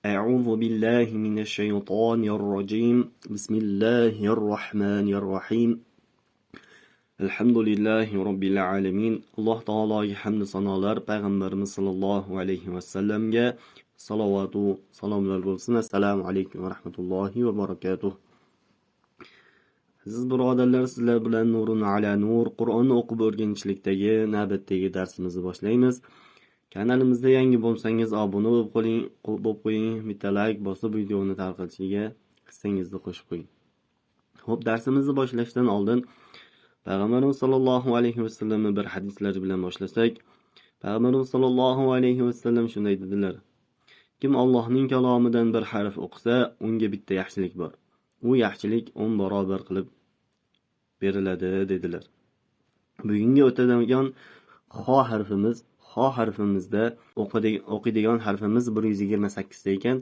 أعوذ بالله من الشيطان الرجيم بسم الله الرحمن الرحيم الحمد لله رب العالمين الله تعالى حمد sanolar payg'ambarimiz sollallohu alayhi vasallamga salovatu salomlar bo'lsin. Assalomu alaykum va rahmatullohi va barakatuh. Aziz birodarlar, sizlar bilan Nurun ala Nur Qur'onni o'qib o'rganishlikdagi navbatdagi darsimizni boshlaymiz. Kanalimizda yangi bo'lsangiz obuna bo'lib qo'ying, bitta like bosib videoni tarqatishiga hissangizni qo'shib qo'ying. Xo'p, darsimizni boshlashdan oldin Payg'ambarimiz sollallohu alayhi vasallamning bir hadislari bilan boshlasak, Payg'ambarimiz sollallohu alayhi vasallam shunday dedilar: Kim Allohning kalomidan bir harf o'qisa, unga bitta yaxshilik bor. U yaxshilik 10 barobar qilib beriladi dedilar. Bugungi o'tadigan xo harfimizda o'qiydigan harfimiz 128 ta ekan.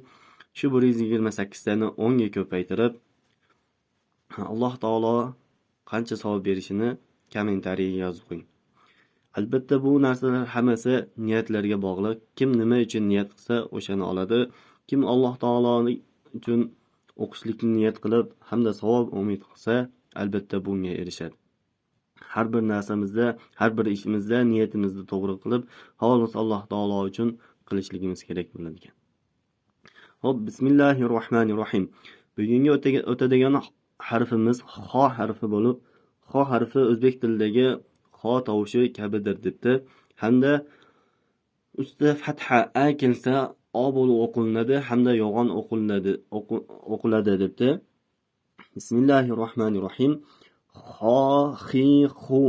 Shu 128 tani 10 ga ko'paytirib, Alloh taolo qancha savob berishini kommentariyaga yozib qo'ying. Albatta bu narsalar hammasi niyatlarga bog'liq. Kim nima uchun niyat qilsa, o'shani oladi. Kim Alloh taolo uchun o'qishlikni niyat qilib, hamda savob umid qilsa, albatta bunga erishadi. Har bir narsamizda, har bir ishimizda niyatimizni to'g'ri qilib, xolis Alloh taolo uchun qilishligimiz kerak bo'ladi ekan. Xo'p, bismillahirrohmanirrohim. Bugungi o'tadigan harfimiz xo harfi bo'lib, xo harfi o'zbek tilidagi xo tovushi kabidir debdi. Hamda ustida fatha a kelsa o bo'lib o'qilinadi, hamda yo'g'on o'qiladi debdi. Bismillahirrohmanirrohim. Xo xi xu,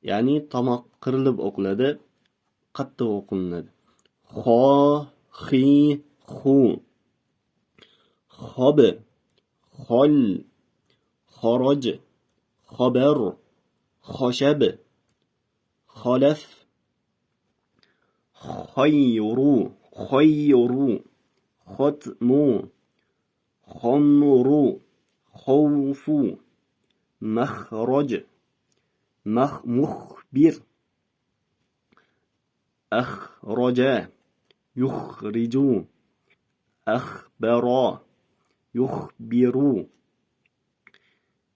ya'ni tomoq qirilib o'qiladi, qattiq o'qilinadi. Xo xi xu. Xob, xol, xoroj, xobar, xoshab, xolaf, xoyru, xotmu, xomru, xovfu, مخرج مخبر أخرج يخرج أخبر يخبر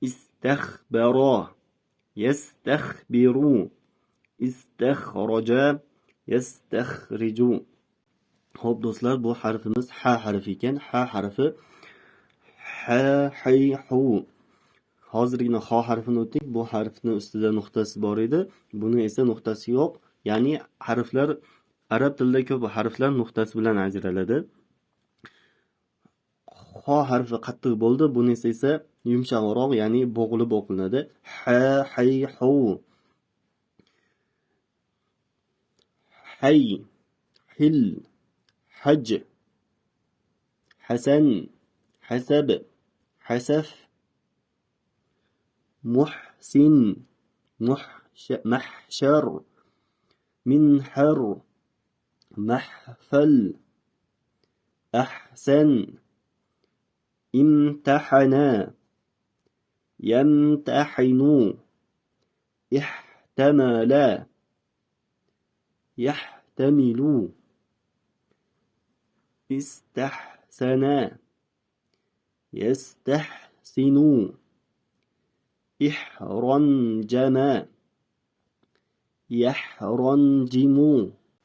استخبر يستخبر استخرج يستخرج. Xo'p do'stlar, bu harfimiz ha harfi ekan. Ha harfi ha hay hu. Hozirgina xo harfini o'tdik. Bu harfning ustida nuqtasi bor edi. Buni esa nuqtasi yo'q. Ya'ni harflar arab tilida ko'p harflar nuqtasi bilan ajraladi. Xo harfi qattiq bo'ldi. Buni esa yumshoqroq, ya'ni bo'g'ilib o'qilinadi. Ha hay hu. Hay, hil, haj, hasan, hasab, hasaf, محسن محشر منحر محفل أحسن امتحنا يمتحن احتمل يحتمل استحسن يستحسن ihronjama yahronjimu.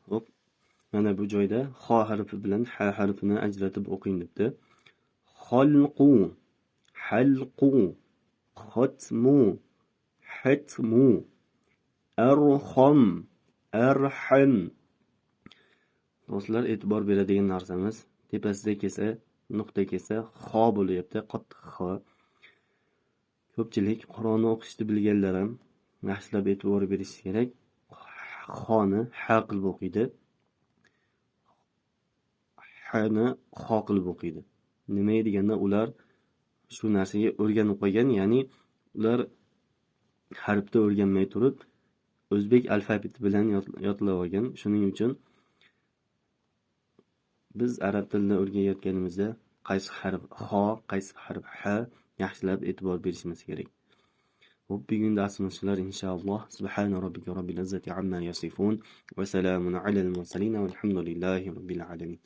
Hop, mana bu joyda xo harfi bilan ha harfini ajratib o'qing debdi. Xolqu, halqu, xotmu, hatmu, arxom, arham. Do'stlar, e'tibor beradigan narsamiz, tepasida kelsa, nuqta kelsa xo bo'lyapti, qattiq xo. Ko'pchilik Qur'onni o'qishni bilganlar ham yaxshilab e'tibor berish kerak. Xoni ha qilib o'qiydi, hani xo qilib o'qiydi. Nima deganda ular shu narsaga o'rganib qo'ygan, ya'ni ular harfni o'rganmay turib o'zbek alfabeti bilan yodlab olgan. Shuning uchun biz arab tilini o'rganayotganimizda qaysi harf xo, qaysi harf ha yaxshilab e'tibor berishimiz kerak. Xo'p, bugun darsimiz shular inshaalloh. Subhana robbika robbil izzati amma yasifun va salamun alal mursalin va alhamdulillahi robbil alamin.